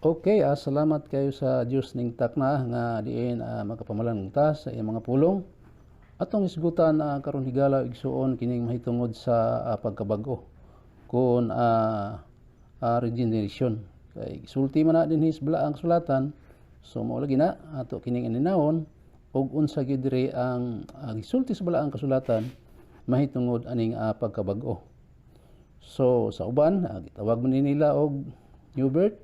Okay, salamat kayo sa Dios ning takna nga diin magapamalan ta sa iyang mga pulong. Atong isgutan karon higala igsuon kining mahitungod sa pagkabag-o kun regeneration. Kay sulti man na dinhi sa balaang kasulatan, so mao lagi na ato kining aninawon og unsa gyud diri ang gisulti sa balaang kasulatan mahitungod aning pagkabag-o. So sa uban gitawag man nila og new birth.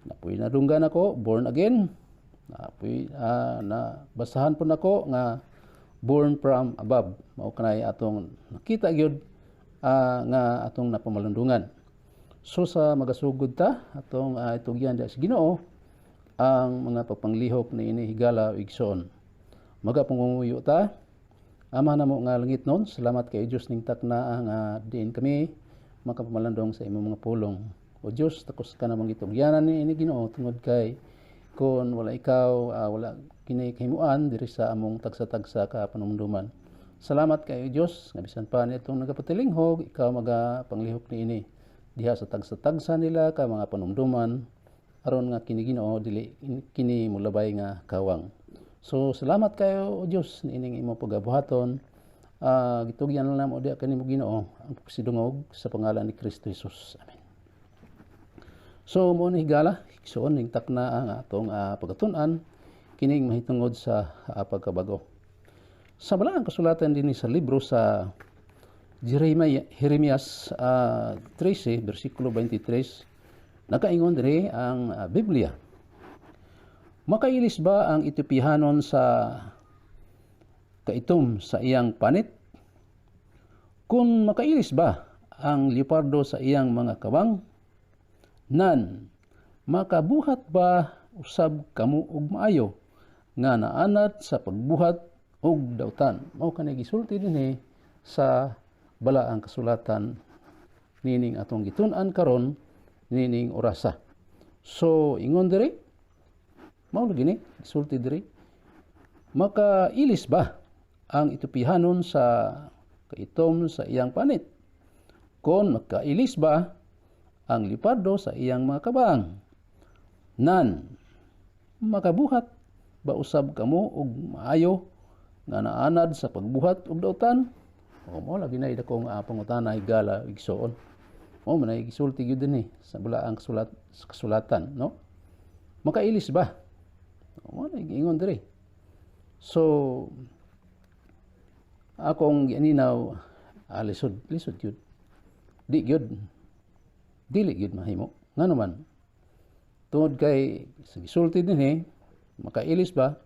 Napoy nadunggan ako, born again. Napoy nabasahan po nako nga born from above. Mao kanay atong nakita gyud nga atong napamalandungan. So sa magasugod ta atong itugyan sa Ginoo ang mga pagpanglihok ni ini higala ug igsoon. Magapangunguyo ta. Ama namo nga langit non, salamat kay Dios ning takna nga diin kami makapamalandong sa imong mga pulong. O Diyos, takos ka namang itugyanan ni Ginoo tungod kay kung wala ikaw, wala kinikahimuan diri sa among tagsa-tagsa ka panumduman. Salamat kay Diyos, nga bisan pa nitong nagapatilinghog, ikaw magapanglihok ni ini diha sa tagsa-tagsa nila ka mga panumduman aron nga kini Ginoo dili kini mulabay nga kawang. So salamat kayo o Diyos ni ining imong pagabuhaton. Gitugyan lang namo diha kanimo Ginoo ang pagsidungog sa pangalan ni Kristo Jesus. Amen. So mo ni higala igsoon ning takna ang atong pagatun-an kining mahitungod sa pagkabag-o. Sa balaang kasulatan dinhi sa libro sa Jeremias 13 bersikulo 23 nakaingon diri ang Biblia. Makailis ba ang Etiopianon sa kaitom sa iyang panit? Kung makailis ba ang leopardo sa iyang mga kabang? Nan, makabuhat ba usab kamo og maayo nga naanad sa pagbuhat og dautan? Mao kanay gisulti dinhi sa balaang kasulatan nining atong gitun-an karon nining orasa. So ingon diri mao lagi ni gisulti diri. Makailis ba ang Etiopianon sa kaitom sa iyang panit? Kon makailis ba ang leopardo sa iyang mga kabang? Nan, makabuhat ba usab kamo og maayo nga naanad sa pagbuhat og dautan? O mo lagi na idakong pangutana higala igsoon. Mo man ay gisulti gyud dinhi sa balaang kasulatan, no? Makailis ba? O mo na ingon diri. So akong gininaw lisod gyud. Di gyud dili gyud mahimo. Ngano man? Tungod kay gisulti dinhi, makailis ba?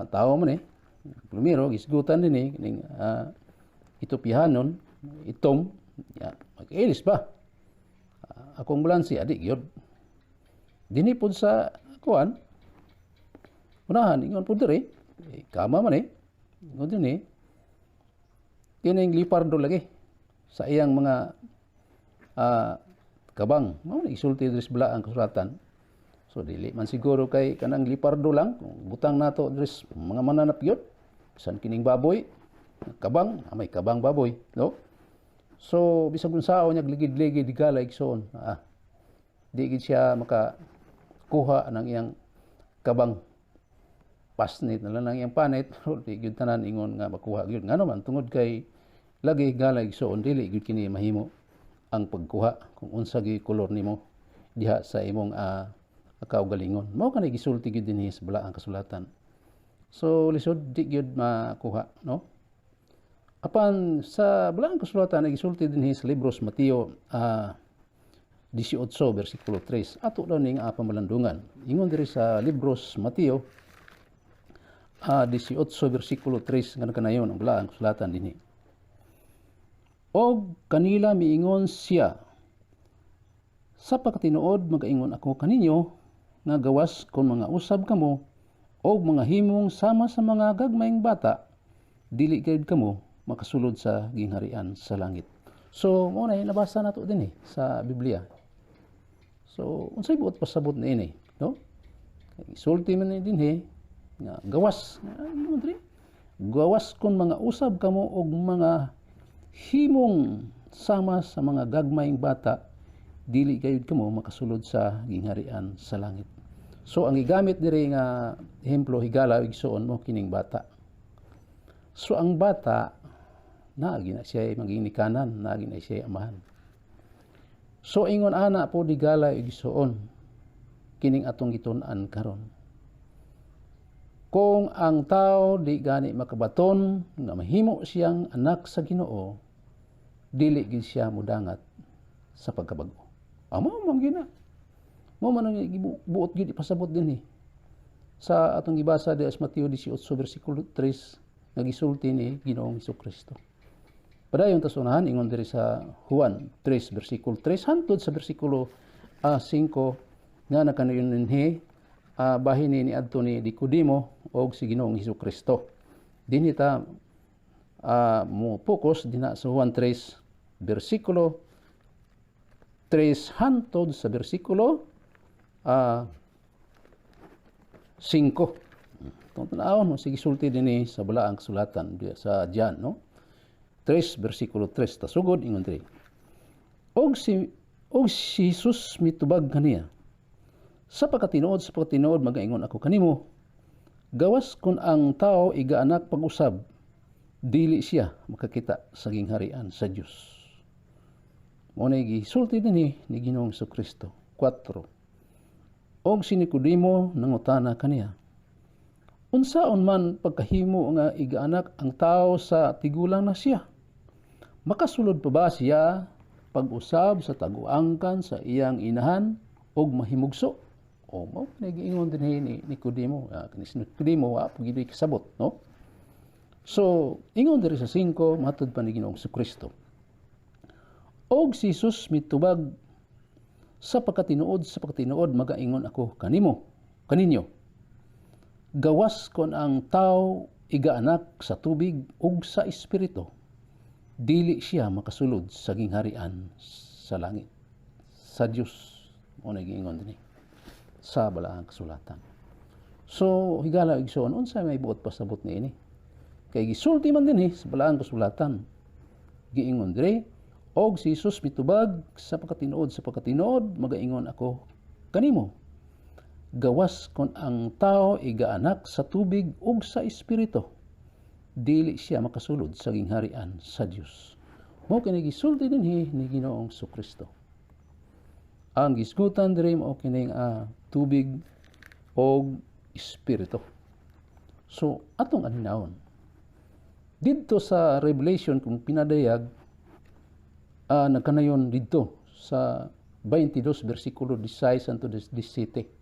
Tao man Primero gisgutan dinhi ning Etiopianon, itom, makailis ba? Akong balansi adi gyud. Dinhi pud sa kuan. Unahan ingon pud diri, kama man ingon dinhi. Kining leopardo lagi sa iyang mga kabang. Mao na isulti diri sa balaang kasulatan. So dili man siguro kay kanang leopardo lang butang nato diri mga mananap gyud. San kining baboy, kabang, may kabang baboy, no? So bisag unsaon niya ligid-ligid higala igsoon. Di gid siya makakuha ng iyang kabang. Pasnit na lang iyang panit, di gyud tanan ingon nga makuha gyud. Ngano man tungod kay lagi higala igsoon dili gyud kini mahimo ang pagkuha kung unsa gi kolor nimo diha sa imong kaugalingon. Mao kanay gisulti gyud dinhi sa balaang kasulatan. So lisod di gyud makuha, no? Apan sa balaang kasulatan ay gisulti dinhi sa libro sa Mateo 18 bersikulo 3. Ato daw ning pamalandungan. Ingon diri sa libro sa Mateo 18 bersikulo 3 ngano kanayon ang balaang kasulatan dinhi. Og kanila miingon siya, sa pagkatinuod magaingon ako kaninyo nga gawas kon mga usab kamo og mga himong sama sa mga gagmayng bata, dili gayud kamo makasulod sa gingharian sa langit. So mo na nabasa nato dinhi sa Biblia. So unsay buot pasabot na ini, no? Isulti man dinhi nga gawas, gawas kon mga usab kamo og mga himong sama sa mga gagmayng bata, dili gayud kamo makasulod sa gingharian sa langit. So ang gigamit diri nga ehemplo higala igsoon mo kining bata. So ang bata naagi na siya maginikanan, naagi na siya amahan. So ingon ana po digala igsoon kining atong gitun-an karon. Kung ang tao di gani makabaton nga mahimo siyang anak sa Ginoo, dili gid siya mudangat sa pagkabag-o. Amo man gina. Mo man ang buot gid ipasabot dinhi. Sa atong gibasa di sa Mateo 18 bersikulo 3 nga gisulti ni Ginoong Hesukristo. Padayon ta sunahan ingon diri sa Juan 3 bersikulo 3 hangtod sa bersikulo 5 nga nakanayon dinhi bahin ni adto ni Nicodemo og si Ginoong Hesukristo. Dinhi ta mo focus dinha sa Juan 3 bersikulo 3 hangtod sa bersikulo 5. Itong tanawon mo, sige sulti din sa balaang sulatan sa Jan, no? 3, bersikulo 3, tasugod, ingon 3. Og si Jesus mitubag kaniya, sa pagkatinuod, magaingon ako kanimo, gawas kun ang tao igaanak pag-usab, dili siya makakita sa gingharian sa Dios. Muna gisulti din ni Ginoong Hesukristo. 4. Og si Nicodemo nangutana kaniya, unsaon man pagkahimo nga igaanak ang tao sa tigulang na siya? Makasulod pa ba siya pag-usab sa taguangkan sa iyang inahan og mahimugso? O mo nagiingon din ni Nicodemo, si Nicodemo wa pagili kasabot, no? So ingon diri sa 5 matud pa ni Ginoong Hesukristo. Og si Jesus mitubag sa pagkatinuod magaingon ako kaninyo. Gawas kon ang tao igaanak sa tubig ug sa espiritu, dili siya makasulod sa gingharian sa langit. Sa Dios mo nagiingon dinhi sa balaang kasulatan. So higala igsoon unsa may buot pasabot niini? Kay gisulti man dinhi sa balaang kasulatan. Giingon diri og si Jesus mitubag sa pagkatinuod magaingon ako kanimo. Gawas kon ang tao igaanak sa tubig ug sa espiritu, dili siya makasulod sa gingharian sa Dios. Mao kini gisulti dinhi ni Ginoong Hesukristo. Ang gisgutan diri mao kining tubig ug espiritu. So atong aninawon didto sa Revelation kung pinadayag nagkanayon dito sa 22 bersikulo 16 hangtod 17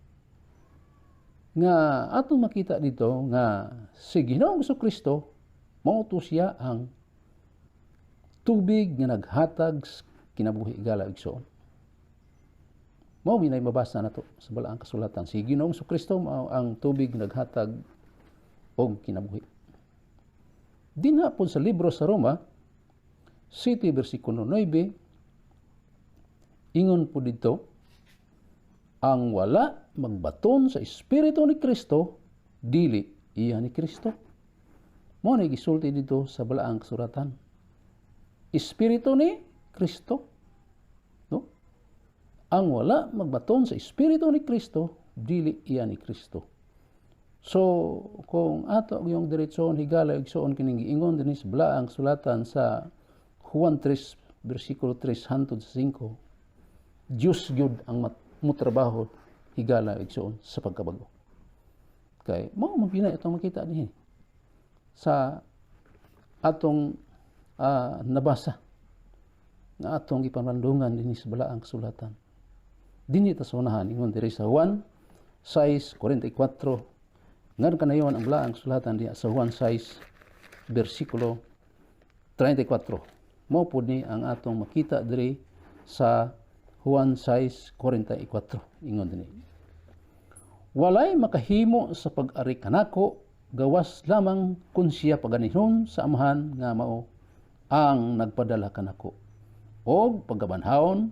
nga atong makita dito nga si Ginoong Hesukristo mao to siya ang tubig nga naghatag kinabuhi igala igsoon. Mao binay mabasa nato sa balaang kasulatan, si Ginoong Hesukristo mao ang tubig naghatag og kinabuhi. Dinha pod sa libro sa Roma 7 bersikulo 9 ingon po dito, ang wala magbaton sa espiritu ni Kristo dili iya ni Kristo. Mo na gisulti dito sa balaang kasulatan, espiritu ni Kristo, no? Ang wala magbaton sa espiritu ni Kristo dili iya ni Kristo. So kung ato yung diretson higala igsoon kining giingon dinhi sa balaang sulatan sa Juan 3 bersikulo 3 hangtod sa 5, Diyos gyud ang mutrabaho higala igsoon sa pagkabag-o. Kay mao man pinay atong makita dinhi sa atong nabasa nga atong gipanlandungan dinhi sa balaang kasulatan. Dinhi ta sunahan ingon diri sa Juan 6:44 ngan kanayon ang balaang kasulatan diha sa Juan 6 bersikulo 34. Mao pud ni ang atong makita diri sa Juan 6:44 ingon dinhi, walay makahimo sa pag-ari kanako gawas lamang kun siya paganihon sa amahan nga mao ang nagpadala kanako og pagabanhawon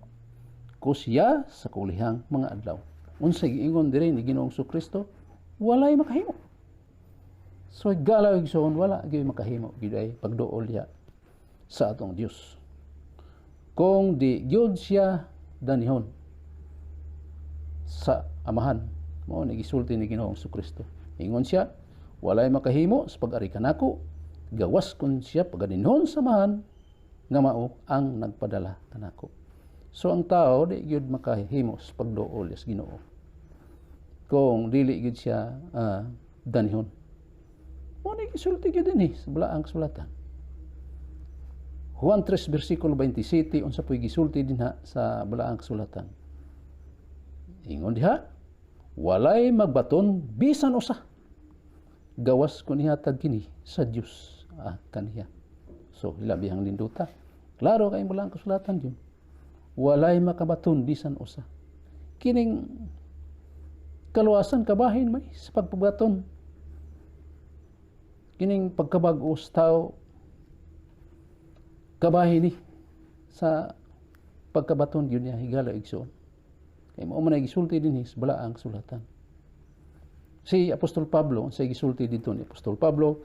ko siya sa kulihang mga adlaw. Unsay giingon diri ni Ginoong Hesukristo, walay makahimo. So galaw igsoon wala gyud makahimo giday pagduol ya sa atong Dios. Kung di gyud siya danihon sa amahan. Mao ni gisulti ni Ginoong Kristo. Ingon siya, walay makahimo sa pag-ari kanako, gawas kon siya paganinhon sa amahan nga mao ang nagpadala kanako. So ang tao di gyud makahimo sa pagduol sa Ginoo kung dili gyud siya danihon. Mao ni gisulti gyud dinhi sa balaang kasulatan. Juan 3 versikulo 27 unsa poy gisulti dinha sa balaang kasulatan. Ingon diha, walay magbaton bisan usa. Gawas kun ihatag kini sa Dios kaniya. So hilabihang linduta. Klaro kay balaang kasulatan yun. Walay makabaton bisan usa. Kining kaluwasan kabahin may sa pagpabaton. Kining pagkabag-o sa tao kabahin ni sa pagkabaton yun niya higala igsoon. Kaya mao man gisulti dinhi sa balaang kasulatan. Si Apostol Pablo sa gisulti dito ni Apostol Pablo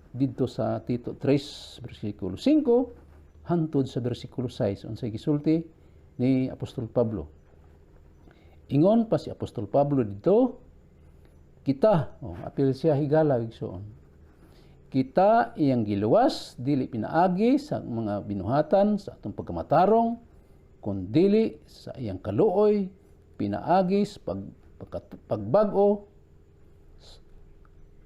dito sa Tito 3 versikulo 5 hantod sa versikulo 6 unsay gisulti ni Apostol Pablo. Ingon pa si Apostol Pablo dito, kita, apil siya higala igsoon. Kita iyang giluwas dili pinaagi sa mga binuhatan sa atong pagkamatarong kundi sa iyang kaluoy pinaagi sa pagbag-o.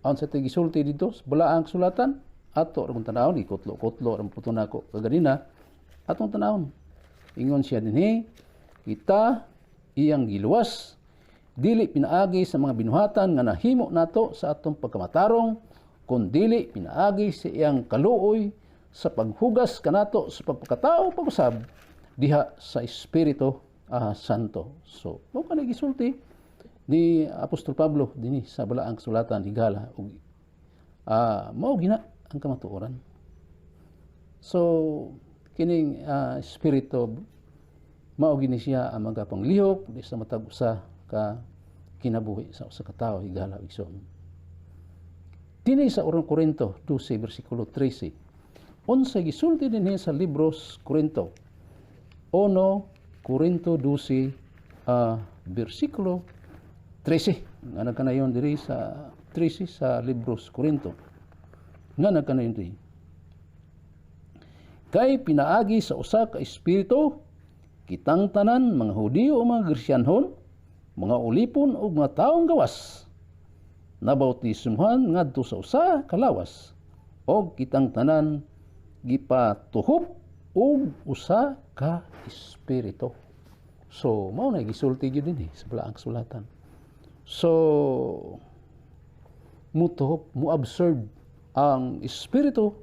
Ang sa gisulti dito sa balaang kasulatan ato ra kung tanawon ikutlo-kutlo ra puto nako kaganina atong tanawon. Ingon siya dinhi, kita iyang giluwas dili pinaagi sa mga binuhatan nga nahimo nato sa atong pagkamatarong kundi pinaagi sa iyang kaluoy sa paghugas kanato sa pagpakatao pag-usab diha sa Espiritu Santo. So, mao kanay gisulti ni Apostol Pablo dinhi sa balaang kasulatan higala ug mao gina ang kamatuoran. So, kining espiritu mao gini siya ang magapanglihok di sa matag usa ka kinabuhi sa usa ka tawo higala igsoon. Dinhi sa 1 Korinto 12 versikulo 13. Unsay gisulti dinhi sa libros Korinto. 1 Korinto 12 versikulo 13. Nga nagkanayon diri sa 13 sa libros Korinto. Nga nagkanayon diri. Kay pinaagi sa usa ka espiritu kitang tanan mga Hudiyo o mga Grisyanhon, mga ulipon o mga taong gawas nabautismuhan ngadto sa usa ka lawas o kitang tanan gipatuhop og usa ka espiritu. So mao na gisulti gyud dinhi sa balaang kasulatan. So mutuhop mo observe ang espiritu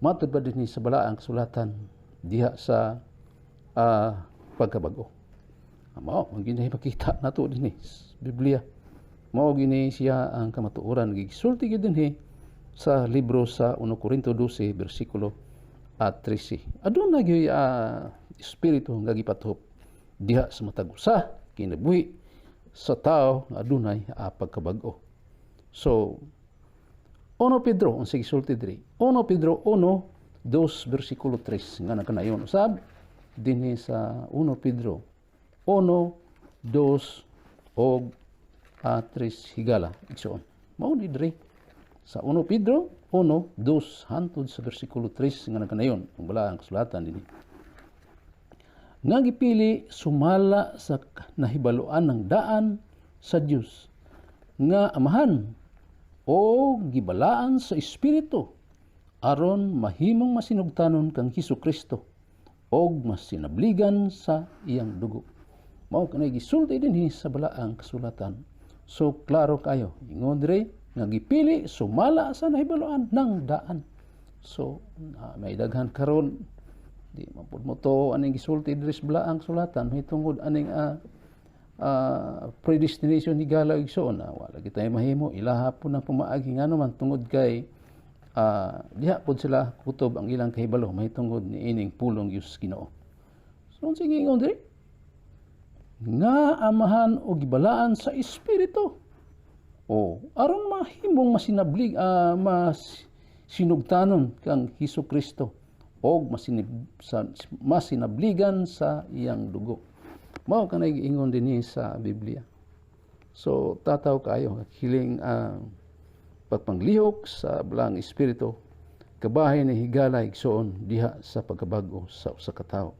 matud ba dinhi sa balaang kasulatan diha sa pagkabag-o. Mao ang gini makita nato dinhi sa Biblia. Mao gini siya ang kamatuoran gisulti gyud dinhi sa libro sa 1 Korinto 12 bersikulo 13. Aduna gyud espiritu nga gipatuhop diha sa matag usa kinabuhi sa tao nga adunay pagkabag-o. So 1 Pedro, ang sige sulti diri. 1 Pedro 1, 2, versikulo 3. Nga nakanayon usab, dinhi sa 1 Pedro 1, 2, o 3 higala. Igsoon. Mao ni diri. Sa 1 Pedro 1, 2, hantod sa versikulo 3, nga nakanayon. Ang balaang kasulatan dinhi. Nga gipili sumala sa nahibaluan ng daan sa Dios nga amahan o gibalaan sa espiritu aron mahimong masinugtanon kang Hesukristo og masinabligan sa iyang dugo. Mao kanay gisulti dinhi sa balaang kasulatan. So klaro kayo ingon diri nga gipili sumala sa nahibaluan ng daan. So may daghan karon di mapud mo to aning gisulti diri sa balaang kasulatan hitungod aning predestination ni gala igsoon wala kita mahimo ilaha po na pumaagi ngano man tungod kay diha pod sila kutob ang ilang kahibalo mahitungod ni ining pulong Dios Ginoo. So sige ingon diri nga amahan o gibalaan sa espiritu o aron mahimong masinablig masinugtanon kang Hesukristo og masinabligan sa iyang dugo. Mao kanay ingon dinhi sa Biblia. So tataw kayo hiling pagpanglihok sa balaang espiritu kabahin ni higala igsoon diha sa pagkabag-o sa usa ka tawo.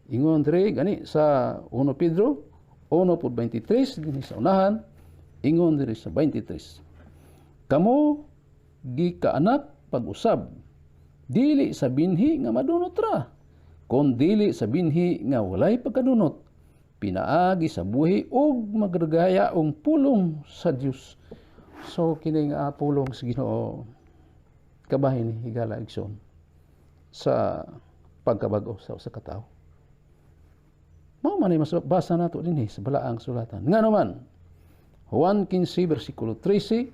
Ingon diri gani sa 1 Pedro 1:23 dinhi sa unahan, ingon diri sa 23. Kamo gikaanak pag-usab dili sa binhi nga madunot ra, kon dili sa binhi nga walay pagkadunot, pinaagi sa buhi ug magregayaong pulong sa Dios. So kining pulong sa Ginoo kabahin ni higala igsoon sa pagkabag-o sa usa ka tawo. Mao man ay masabasa nato dinhi sa balaang sulatan. Nga naman Juan 15 versikulo 13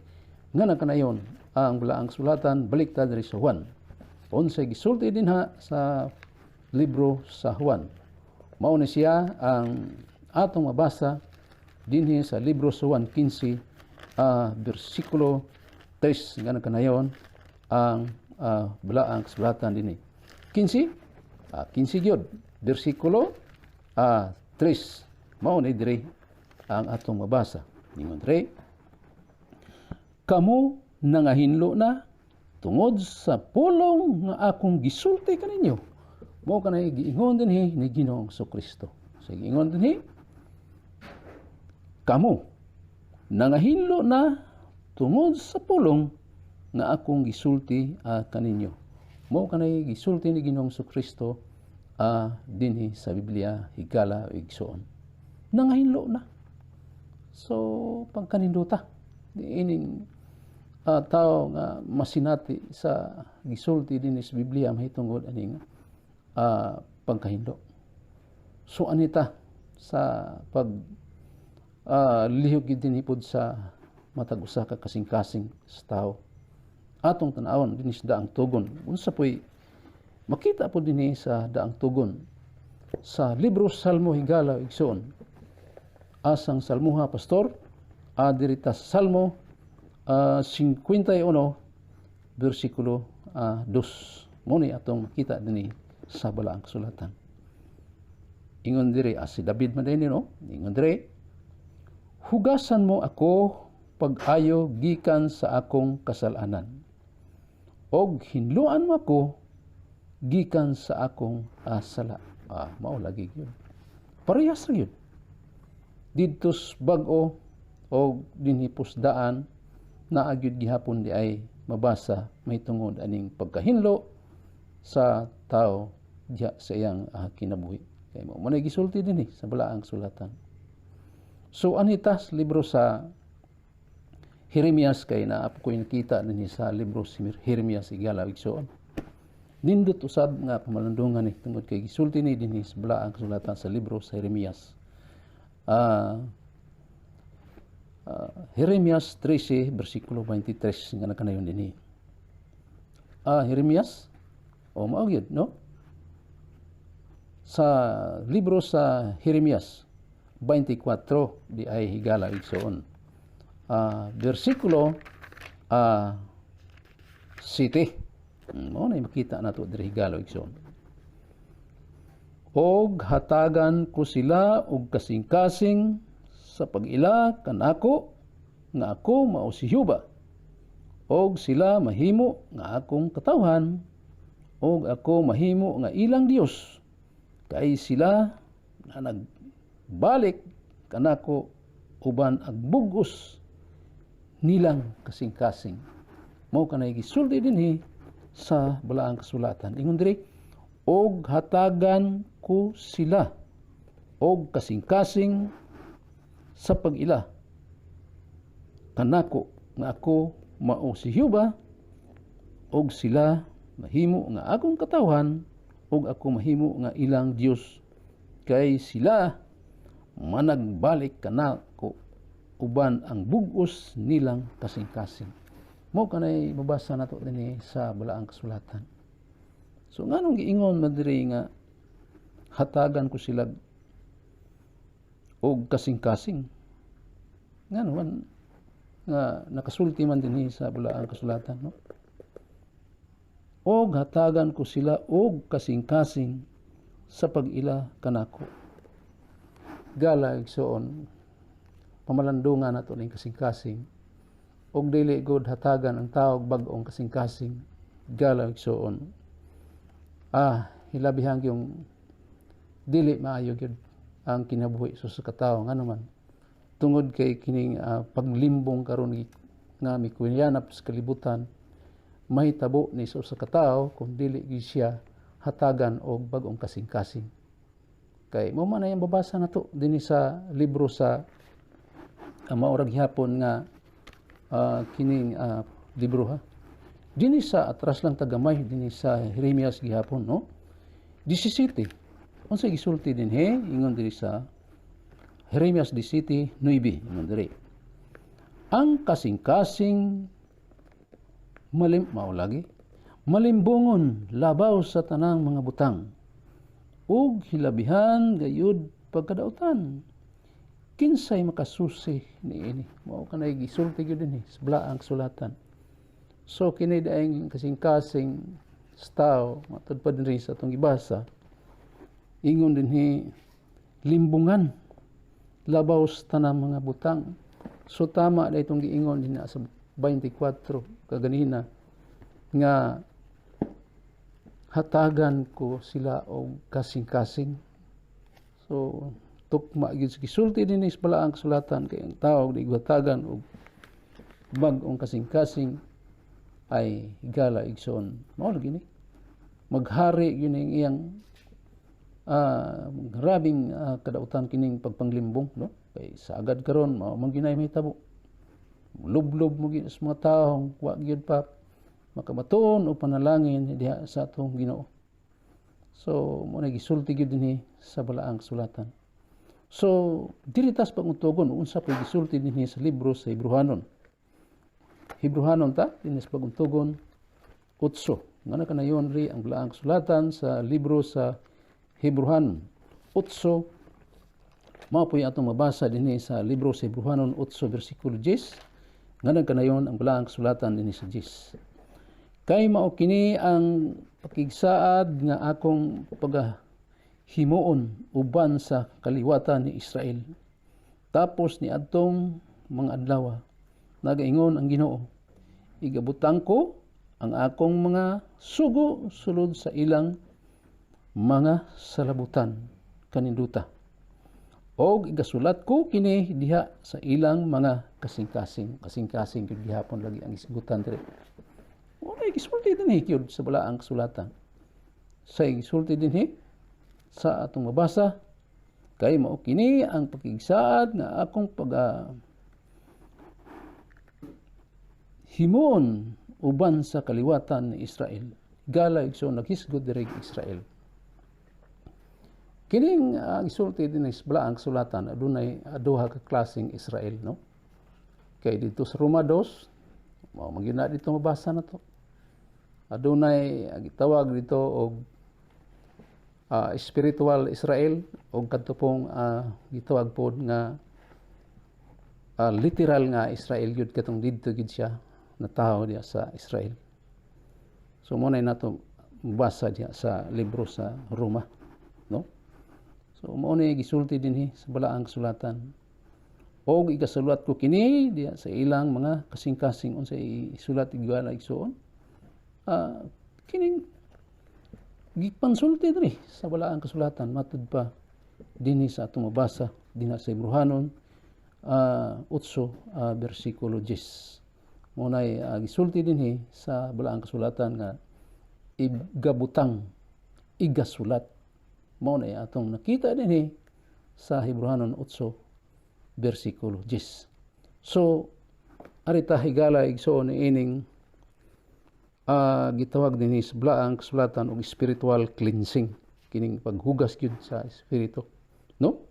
nga nakanayon ang balaang sulatan baliktad diri sa Juan. Unsay gisulti dinha sa libro sa Juan. Mao ni siya ang atong mabasa dinhi sa libro sa Juan 15 versikulo 3 nga nakanayon ang balaang sulatan dinhi. 15 gyud bersikulo 3 mao ni diri ang atong mabasa. Ingon diri, kamo nangahinlo na tungod sa pulong nga akong gisulti kaninyo. Mao kanay giingon dinhi ni Ginoong Kristo. Sige ingon dinhi, kamo nangahinlo na tungod sa pulong nga akong gisulti kaninyo. Mao kanay gisulti ni Ginoong Kristo dinhi sa Biblia higala o igsoon. Nangahinlo na. So pagkaninduta ining tao nga masinati sa gisulti dinhi sa Biblia mahitungod aning pagkahindo. So anita sa pag lihok gid dinhi pod sa matag usa ka kasing-kasing sa tao. Atong tan-awon dinhi sa daang tugon. Unsa poy makita po dinhi sa daang tugon sa libro Salmo higala igsoon. Asang salmuha pastor diri ta Salmo 51 versikulo 2. Mo ni atong makita dinhi sa balaang kasulatan. Ingon diri si David man dinhi no. Ingon diri, hugasan mo ako pag-ayo gikan sa akong kasalanan. Og hinluan mo ako gikan sa akong sala. Mao lagi yun. Parehas ra yun. Didtos bag-o o dinhi pusdaan na agyud gihapon di ay mabasa may tungod aning pagkahinlo sa tao diha sa iyang kinabuhi. Kay mo man gisulti dinhi sa balaang sulatan. So anitas libro sa Jeremias kay naa ko nakita dinhi sa libro si Jeremias igala igsoon. Nindot usab nga pamalandungan ni tungod kay gisulti ni dinhi sa balaang kasulatan sa libro sa Jeremias. Jeremias 13 versikulo 23 nga nakanayon dinhi. Jeremias mao gyud no? Sa libro sa Jeremias 24 di ay higala igsoon. Versikulo 7. Mao na makita nato diri higala igsoon. Og hatagan ko sila og kasing-kasing sa pag-ila kanako nga ako mao si Jehova. Og sila mahimo nga akong katawhan og ako mahimo nga ilang Dios. Kay sila nga nagbalik kanako uban agbugos nilang kasing-kasing. Mao kanay gisulti dinhi sa balaang kasulatan. Ingon diri, og hatagan ko sila og kasing-kasing sa pag-ila kanako nga ako mao si Jehova, og sila mahimo nga akong katawhan og ako mahimo nga ilang Dios. Kay sila managbalik kanako uban ang bugos nilang kasing-kasing. Mao kanay mabasa nato dinhi sa balaang kasulatan. So nganong giingon man diri nga hatagan ko sila og kasing-kasing. Ngano man nga nakasulti man dinhi sa balaang kasulatan no. Og hatagan ko sila og kasing-kasing sa pag-ila kanako. Gala igsoon pamalandungan nato ning kasing-kasing ug dili gud hatagan ang tawag bag-ong kasing-kasing gala igsoon. Hilabihan yung dili maayo gyud ang kinabuhi sa katawo ngano man tungod kay kining paglimbong karon nga mikuyanap sa kalibutan mahitabo ni sa katawo kung dili gyud siya hatagan og bag-ong kasing-kasing. Kay mo man ang babasa nato dinhi sa libro sa maurag hapon nga kining libro ha. Dinhi sa atras lang tagamay dinhi sa Jeremias gihapon no. 17. Unsa gisulti dinhi ingon diri sa Jeremias 17:9 ingon diri. Ang kasing-kasing malimbungon labaw sa tanang mga butang ug hilabihan gayud pagkadautan. Kinsay makasusi niini? Mao kanay gisulti gyud dinhi sa balaang sulatan. So kini daing kasing-kasing staw matud pa dinhi sa atong gibasa. Ingon dinhi limbungan labaw sa tanang mga butang. So tama da itong giingon dinhi sa 24 kaganina nga hatagan ko sila og kasing-kasing. So tukma gyud gisulti dinhi sa balaang sulatan kay ang tawo di hatagan og bag-ong kasing-kasing ay higala igsoon. Mao lagi ni maghari gyud ning iyang grabing kadautan kining pagpanglimbong no kay sa agad karon mao man ginay mahitabo lublob mo gyud sa mga tawo wa gyud pa makabatuon o panalangin diha sa atong Ginoo. So mo na gisulti gyud dinhi sa balaang sulatan. So diri tas paguntugon unsa pay gisulti dinhi sa libro sa Hebrehanon. Hebrehanon ta dinhi sa paguntugon 8. Ngana kanayon ri ang balaang sulatan sa libro sa Hebrehanon 8. Mao poy atong mabasa dinhi sa libro sa Hebrehanon 8 bersikulo 10. Ngana kanayon ang balaang sulatan dinhi sa 10. Kay mao kini ang pakigsaad nga akong pagahimuon uban sa kaliwatan ni Israel. Tapos ni adtong mga adlaw nagaingon ang Ginoo, igabutang ko ang akong mga sugo sulod sa ilang mga salabutan kaninduta. Og igasulat ko kini diha sa ilang mga kasing-kasing gyud gihapon lagi ang isgutan diri. Okay, gisulti dinhi gyud sa balaang sulatan. Sa gisulti dinhi sa atong mabasa kay mao kini ang pakigsaad nga akong himuon uban sa kaliwatan ni Israel. Gala igsoon naghisgod diri Israel. Kining gisulti dinhi sa balaang sulatan adunay duha ka klaseng Israel no. Kay dito sa Roma 2 mao magina dito mabasa na to. Adunay gitawag dito og spiritual Israel og kadto pong gitawag pod nga literal nga Israel gyud katong didto gyud siya na tawo diya sa Israel. So mo nay nato mabasa diya sa libro sa Roma no. So mo nay gisulti dinhi sa balaang sulatan. Og igasulat ko kini diya sa ilang mga kasing-kasing unsay isulat igwala igsoon. Kining gipansulti diri sa balaang kasulatan matud pa dinhi sa atong mabasa dinha sa Hebrehanon 8 bersikulo 10. Mo nay gisulti dinhi sa balaang kasulatan nga igasulat. Mao nay atong nakita dinhi sa Hebrehanon 8 bersikulo 10. So arita higala igsoon ining gitawag dinhi sa balaang kasulatan og spiritual cleansing kining paghugas gyud sa espiritu no.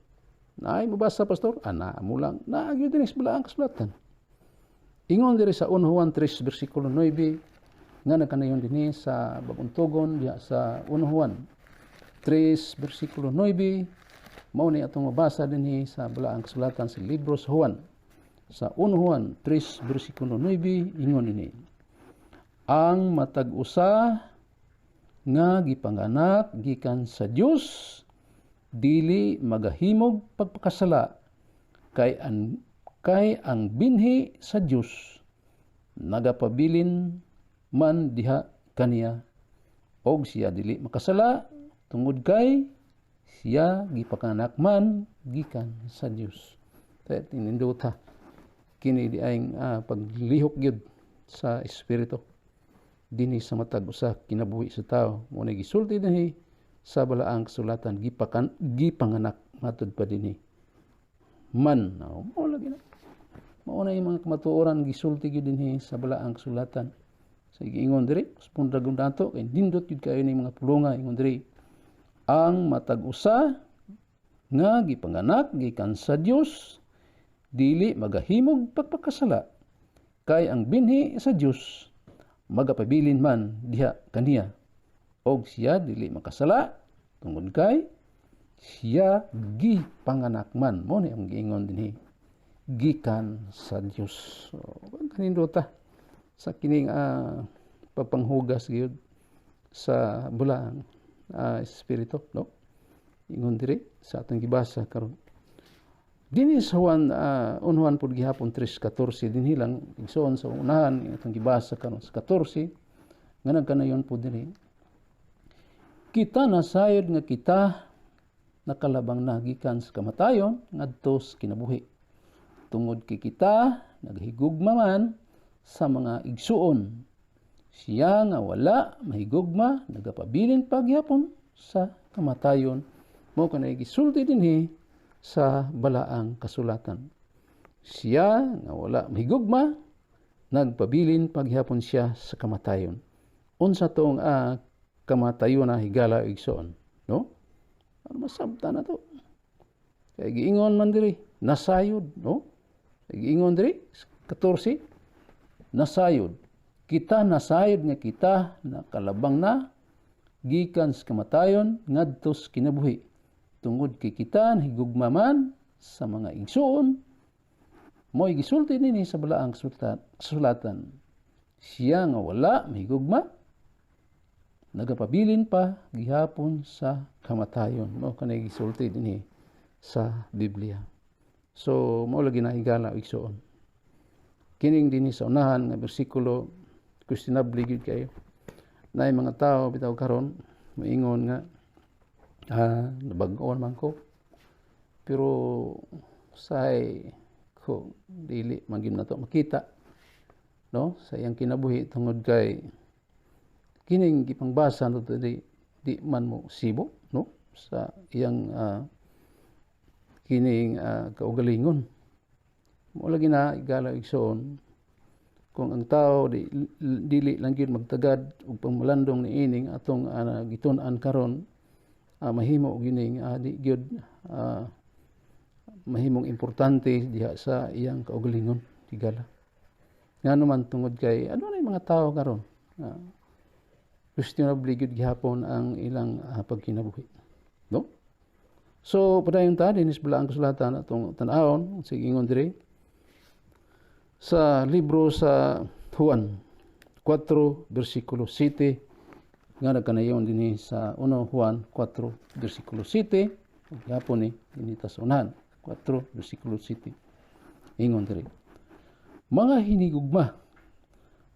Naay mabasa pastor ana mo lang naa gyud dinhi sa balaang kasulatan. Ingon diri sa 1 Juan 3 bersikulo 9 nga nakanayon dinhi sa babuntugon diha sa 1 Juan 3 bersikulo 9 mao ni atong mabasa dinhi sa balaang kasulatan sa libro sa Juan sa 1 Juan 3 bersikulo 9 ingon ini, ang matag-usa nga gipanganak gikan sa Dios dili magahimog pagpakasala Kay ang binhi sa Dios nagapabilin man diha kaniya, og siya dili makasala tungod kay siya gipakanganak man gikan sa Dios. Kaya tinindot ha, kini di ay paglihok gyud sa espiritu dinhi sa matag usa kinabuhi sa tao. Mo na gisulti dinhi sa balaang kasulatan, gipanganak matud pa dinhi man. Mao lagi na, mao na yung mga kamatuoran gisulti gyud dinhi sa balaang kasulatan. Sa giingon diri pundragon dato kay nindot gyud kayo ni mga pulonga. Ingon diri, ang matag usa nga gipanganak gikan sa Dios dili magahimog pagpakasala, kay ang binhi sa Dios magapabilin man diha kaniya, og siya dili makasala tungod kay siya gipanganak man. Mo ni ang giingon dinhi, gikan sa Dios. So kanindota sa kining pagpanghugas gyud sa bulaang espiritu, no? Ingon diri sa atong gibasa karon dinhi sa Juan pud gihapon 3:14, dinhi lang igsoon sa unahan atong gibasa karon sa 14 nga nagkanayon pud diri, kita nasayod nga kita nakalabang na gikan sa kamatayon ngadto sa kinabuhi, tungod kay kita naghigugma man sa mga igsuon. Siya nga wala mahigugma nagapabilin pagyapon sa kamatayon. Mo kanay gisulti dinhi sa balaang kasulatan. Siya nga wala mahigugma nagpabilin pagyapon siya sa kamatayon. Unsa tong kamatayon na higala igsoon, no? Ano masabtan na to? Kaya giingon man diri, nasayod, no? Giingon diri 14, nasayod. Kita nasayod nga kita nakalabang na gikan sa kamatayon ngadto sa kinabuhi, tungod kay kita nahigugma man sa mga igsuon. Mo'y gisulti nini sa balaang sulatan, siya nga wala mahigugma nagapabilin pa gihapon sa kamatayon. Mo kanay gisulti dinhi sa Biblia. So mao lagi na higala igsuon. Kining dinhi sa unahan nga bersikulo questionable gyud kayo. Nay mga tao bitaw karon moingon nga nabag-on man ko, pero say ko dili man gyud nato makita, no, sa iyang kinabuhi tungod kay kining gipangbasa nato di man mo sibo, no, sa iyang kining kaugalingon. Mo lagi na igala igsoon kung ang tao dili lang gyud magtagad og pamalandong niining atong gitun-an karon, mahimo gining di gyud mahimong importante diha sa iyang kaugalingon tigala. Ngano man tungod kay ano na mga tao karon questionable gyud gihapon ang ilang pagkinabuhi, no? So padayon ta dinis balaang kasulatan atong tan-awon sige ingon diri sa libro sa Juan 4 versikulo 7 nga nagkanayon dinhi sa 1 Juan 4 versikulo 7 gihapon ni dinhi ta sa unahan 4 versikulo 7 ingon diri, mga hinigugma,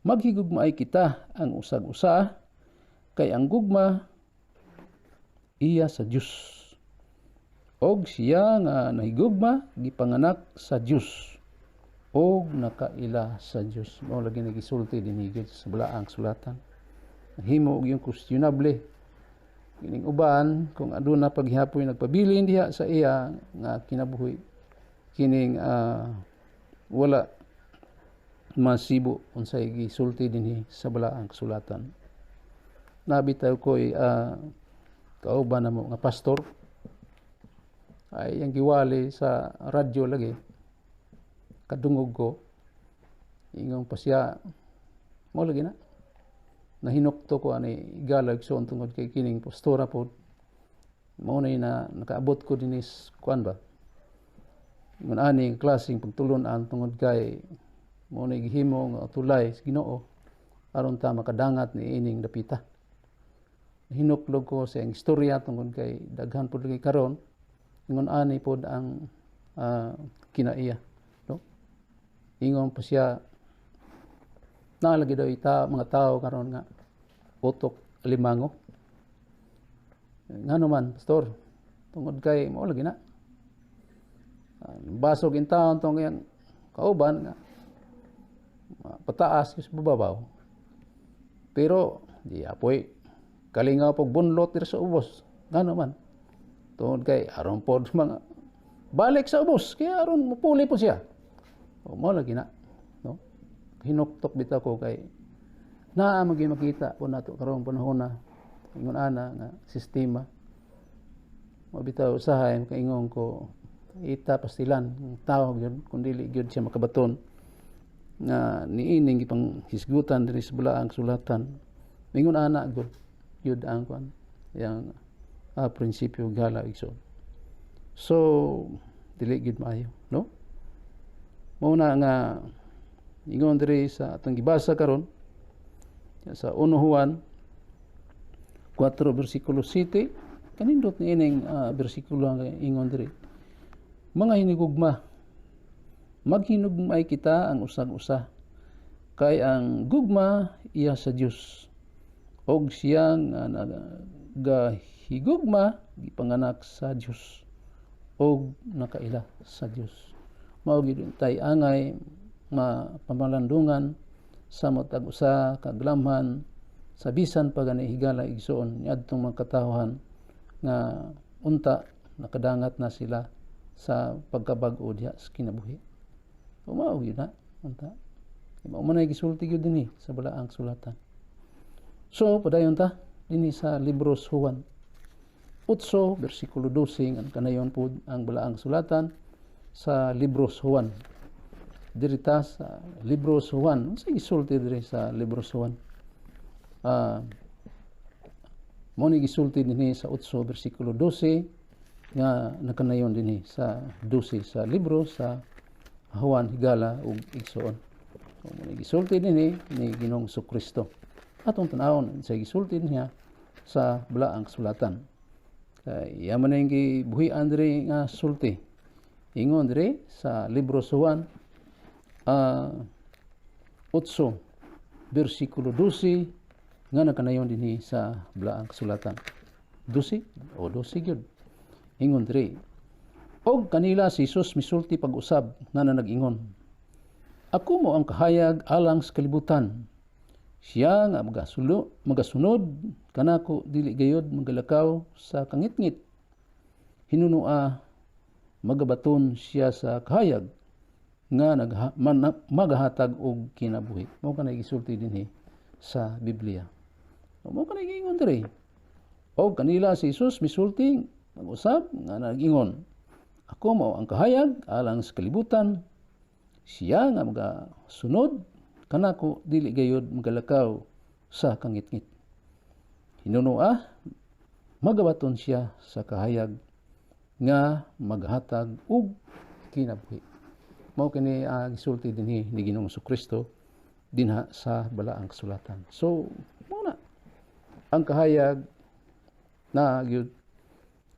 maghigugma ay kita ang usag-usa, kay ang gugma iya sa Dios, og siya nga nahigugma gipanganak sa Dios og nakaila sa Dios. Mao lagi nagisulti dinhi sa balaang sulatan. Himo og yung questionable kining uban kung aduna paghihapoy nagpabilin diha sa iya nga kinabuhi, kining wala masibo unsay gisulti dinhi sa balaang sulatan. Nabitaw ko'y kauban na mo nga pastor ay yang giwali sa radyo lagi, kadungog ko ingong pasya mo lagi na nahinukto ko ani igalag so tungod kay kining pastora pod mao na nakaabot ko dinis kuan ba ingon ani klaseng pagtulon-an tungod kay mao na gihimo nga tulay sa Ginoo aron ta makadangat ni ining dapita. Hinuklog ko sa istorya tungod kay daghan pod lagi karon ingon ani pod ang kinaiya, no? ingon po siya, nalagi daw mga tao karon nga utok limango. Nga naman, pastor, tungod kay mo lagi na. Basog in taon tong yang kauban nga pataas sa babaw. Pero di apoy kalingaw pag bunlot diri sa ubos. Nga naman. Tungod kay aron pod mga balik sa ubos kaya aron mupuli po siya. O mo lagi na, no? Hinuktok bitaw ko kay naa makita po nato karong panahon na ingon ana nga sistema. Mabitaw usahay kaingon ko ita pastilan ang tao gyud kun dili gyud siya makabaton nga niining ipang hisgutan diri sa balaang sulatan. Ingon ana gyud ang kuan yang prinsipyo gala igsoon. So dili gyud maayo, no? Mao na nga ingon diri sa atong gibasa karon sa 1 Juan 4 bersikulo 7 kanindot niining bersikulo nga ingon diri. Mga hinigugma, maghinugmay kita ang usag-usa, kay ang gugma iya sa Dios, og siyang nagahigugma gipanganak sa Dios, og nakaila sa Dios. Mao gid tay angay pamalandungan sa matag usa kaglamhan sa bisan pa gani higala igsoon niadtong mga katawhan nga unta nakadangat na sila sa pagkabag-o diha sa kinabuhi. Mao gyud na unta. Mao man ay gisulti gyud dinhi sa balaang sulatan. So padayon ta dinhi sa libros Juan 8 bersikulo 12 ang kanayon pud ang balaang sulatan sa libros Juan. Diri ta sa libros Juan. Unsa gisulti diri sa libros Juan? Mo ni gisulti dinhi sa 8 bersikulo 12 nga nakanayon dinhi sa 12 sa libro sa Juan higala ug igsoon. Mo ni gisulti dinhi ni Ginoong Kristo. Atong tan-awon sa gisulti niya sa balaang sulatan. Kay yaman ang gibuhian diri nga sulti. Ingon diri sa libro sa Juan 8 bersikulo 12 nga nakanayon dinhi sa balaang sulatan. 12 o 12 gyud. Ingon diri, og kanila si Jesus misulti pag-usab nga nag-ingon, ako mo ang kahayag alang sa kalibutan. Siya nga magasunod kanako dili gayod magalakaw sa kangitngit. Hinunua magabaton siya sa kahayag nga magahatag og kinabuhi. Mao kanay gisulti dinhi sa Biblia. Mao kanay giingon diri. Og kanila si Jesus misulti mag-usab nga nag-ingon, ako mao ang kahayag alang sa kalibutan. Siya nga magasunod kanako dili gayod magalakaw sa kangitngit. Hinunua magabaton siya sa kahayag nga maghatag og kinabuhi. Mao kini gisulti dinhi ni Ginoong Kristo dinha sa balaang sulatan. So mao na ang kahayag na gyud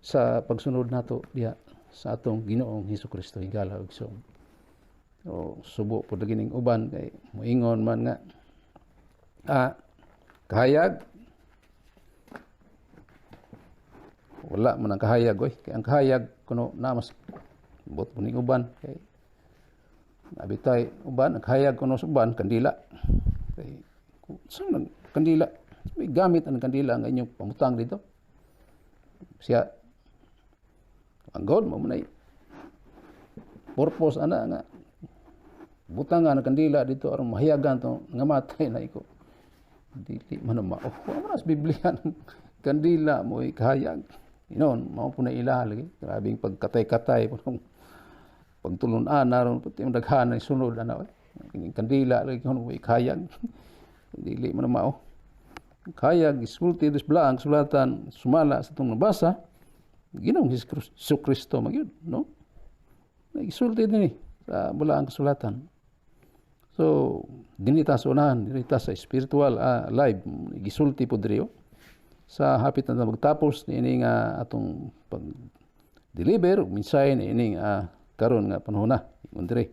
sa pagsunod nato diha sa atong Ginoong Kristo higala ug igsoon. O subo pud gining uban kay moingon man nga kahayag wala man ang kahayag kay ang kahayag kuno na mas bot po ning uban kay nabitay uban ang kahayag kuno sa uban kandila kay saan kandila may gamit ang kandila ang inyong pamutang dito siya ang God mo manay purpose ana nga butangan ang kandila dito aron mahiyagan to nga matay na iko dili man mao mas Biblia kandila mo kahayag inon mao po na ilaha lagi grabing pagkatay-katay pagtulon-an aron puti ang daghan ay sunod ana kining kandila lagi kuno mo kahayag dili man mao kahayag isulti des balaang sulatan sumala sa tong nabasa Ginoong Kristo magyud no nagisulti dinhi sa balaang kasulatan. So dinhi ta sa unahan dinhi ta sa spiritual live gisulti pod diri sa hapit na magtapos niini nga atong pag deliver og mensahe niini karon nga panahon na ingon diri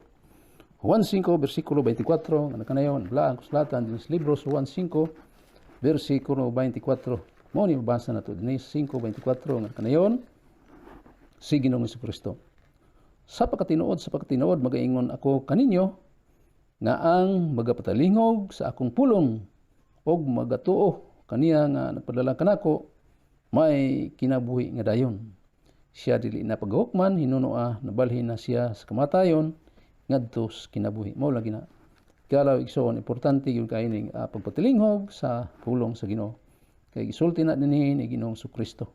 Juan 5 versikulo 24 nga nakanayon balaang kasulatan dinhi sa libro sa Juan 5 versikulo 24. Mo ni mabasa nato dinhi 5:24 nga nakanayon si Ginoong Jesucristo. Sa pagkatinuod magaingon ako kaninyo nga ang magapatalingog sa akong pulong og magatuo kaniya nga nagpadala kanako may kinabuhi nga dayon. Siya dili na paghukman hinunoa nabalhin na siya sa kamatayon ngadto sa kinabuhi. Mao lagi na kalaw igsoon importante gyud kay ning pagpatilinghog sa pulong sa Ginoo. Kay gisulti na dinhi ni Ginoong Jesucristo.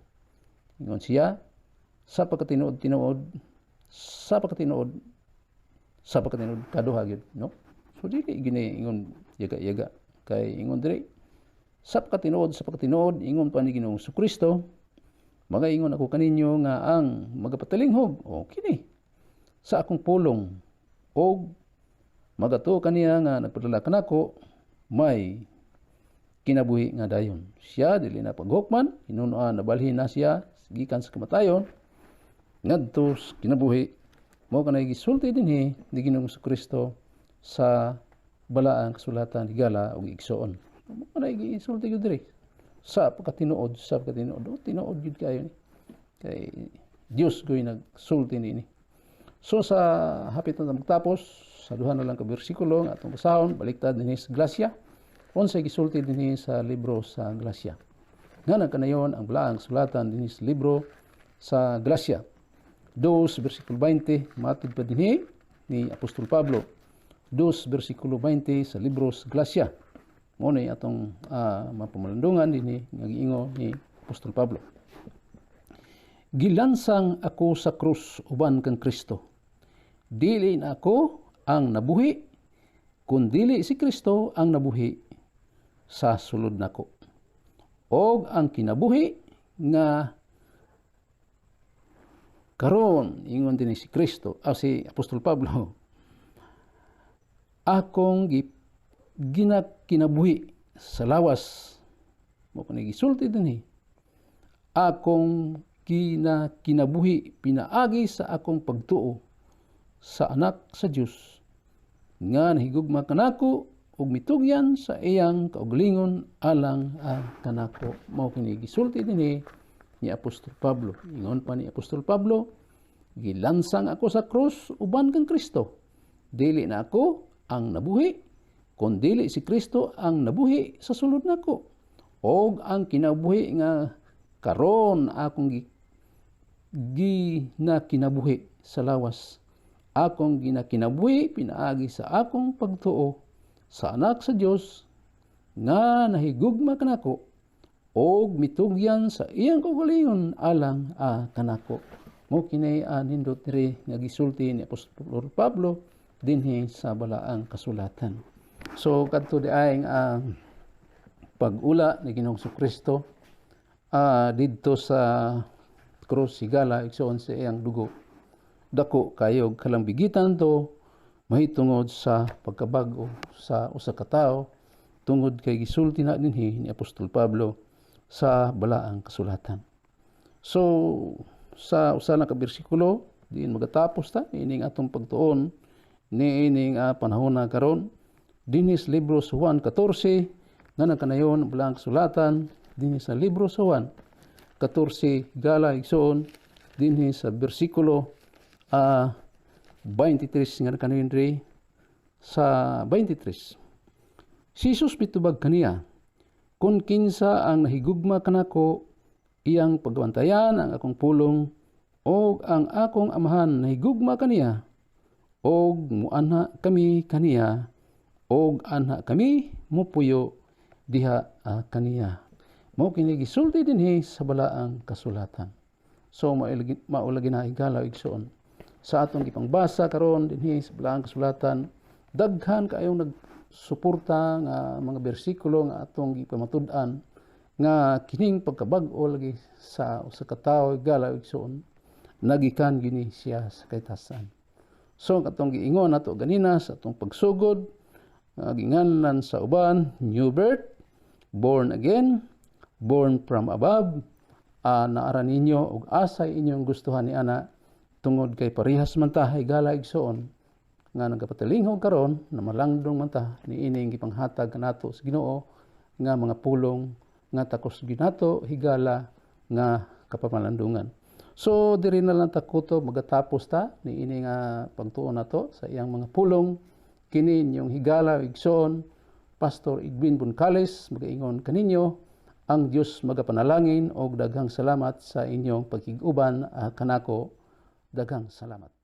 Ingon siya sa pagkatinuod kaduha gyud, no? So dili gini ingon yaga-yaga kay ingon diri sa pagkatinuod ingon pa ni Ginoong Jesucristo magaingon ako kaninyo nga ang magapatalinghog o kini sa akong pulong og magatuo kaniya nga nagpadala kanako may kinabuhi nga dayon. Siya dili na paghukman hinunoa nabalhin na siya gikan sa kamatayon ngadto sa kinabuhi. Mao kanay gisulti dinhi ni Ginoong Jesucristo sa balaang kasulatan higala og igsoon. Mao kanay gisulti gyud diri sa pagkatinuod tinuod gyud kayo ni kay Dios goy nagsulti niini. So sa hapit na magtapos sa duha na lang ka bersikulo nga atong basahon baliktad dinhi sa Glasya unsay gisulti dinhi sa libro sa Glasya. Nga nagkanayon ang balaang kasulatan dinhi sa libro sa Glasya 2 versikulo 20 matud pa dinhi ni Apostol Pablo 2 versikulo 20 sa libro sa Glasya. Mo ni atong mapamalandungan dinhi nga giingo ni Apostol Pablo. Gilansang ako sa krus uban kang Kristo. Dili na ako ang nabuhi, kundi si Kristo ang nabuhi sa sulod nako. Og ang kinabuhi nga karon ingon din si Kristo, si Apostol Pablo, akong kinabuhi sa lawas. Mo kani gisulti dinhi. Akong kinabuhi pinaagi sa akong pagtuo sa anak sa Dios nga nahigugma kanako ug mitugyan sa iyang kaugalingon alang kanako. Mao kini gisulti dinhi ni Apostol Pablo. Ingon pa ni Apostol Pablo, gilansang ako sa krus uban kang Kristo. Dili na ako ang nabuhi, kundi si Kristo ang nabuhi sa sulod nako. Og ang kinabuhi nga karon akong kinabuhi sa lawas. Akong ginakinabuhi pinaagi sa akong pagtuo sa anak sa Dios nga nahigugma kanako og mitugyan sa iyang kaugalingon alang kanako. Mo kini nindot diri nga gisulti ni Apostol Pablo dinhi sa balaang kasulatan. So kadto di ay pag-ula ni Ginoong Jesucristo didto sa krus higala igsoon sa iyang dugo. Dako kayo kalambigitan to mahitungod sa pagkabag-o sa usa ka tawo tungod kay gisulti na dinhi ni Apostol Pablo sa balaang kasulatan. So sa usa lang ka bersikulo diin magatapos ta ining atong pagtuon ni ining panahon na karon dinhi sa libro sa Juan 14 nga nakanayon balaang kasulatan dinhi sa libro sa Juan 14 gala igsoon dinhi sa bersikulo 23 nga kanayon diri sa 23. Si Jesus mitubag kaniya, kung kinsa ang nahigugma kanako, iyang pagbantayan ang akong pulong, og ang akong amahan nahigugma kaniya, og muanha kami kaniya, og anha kami mupuyo diha kaniya. Mao kini gisulti dinhi sa balaang kasulatan. So maulagi na higala igsoon. Sa atong gipangbasa karon dinhi sa balaang kasulatan, daghan kaayong nagsuporta nga mga bersikulo nga atong gipamatud-an nga kining pagkabag-o lagi sa usa ka tawo higala igsoon nagikan gini siya sa kaitasan. So katong giingon nato ganina sa atong pagsugod ginganlan sa uban new birth, born again, born from above, naara ninyo og asay inyong gustuhan ni ana tungod kay parehas man ta higala igsoon nga nagapatalinghog karon na malangdong man ta niining gipanghatag kanato sa Ginoo nga mga pulong nga takos ginato higala nga kapamalandungan. So diri na lang ta kutob magatapos ta niini nga pagtuon nato sa iyang mga pulong kini inyong higala igsoon Pastor Edwin Boncales magaingon kaninyo ang Dios magapanalangin og daghang salamat sa inyong pagkig-uban kanako daghang salamat.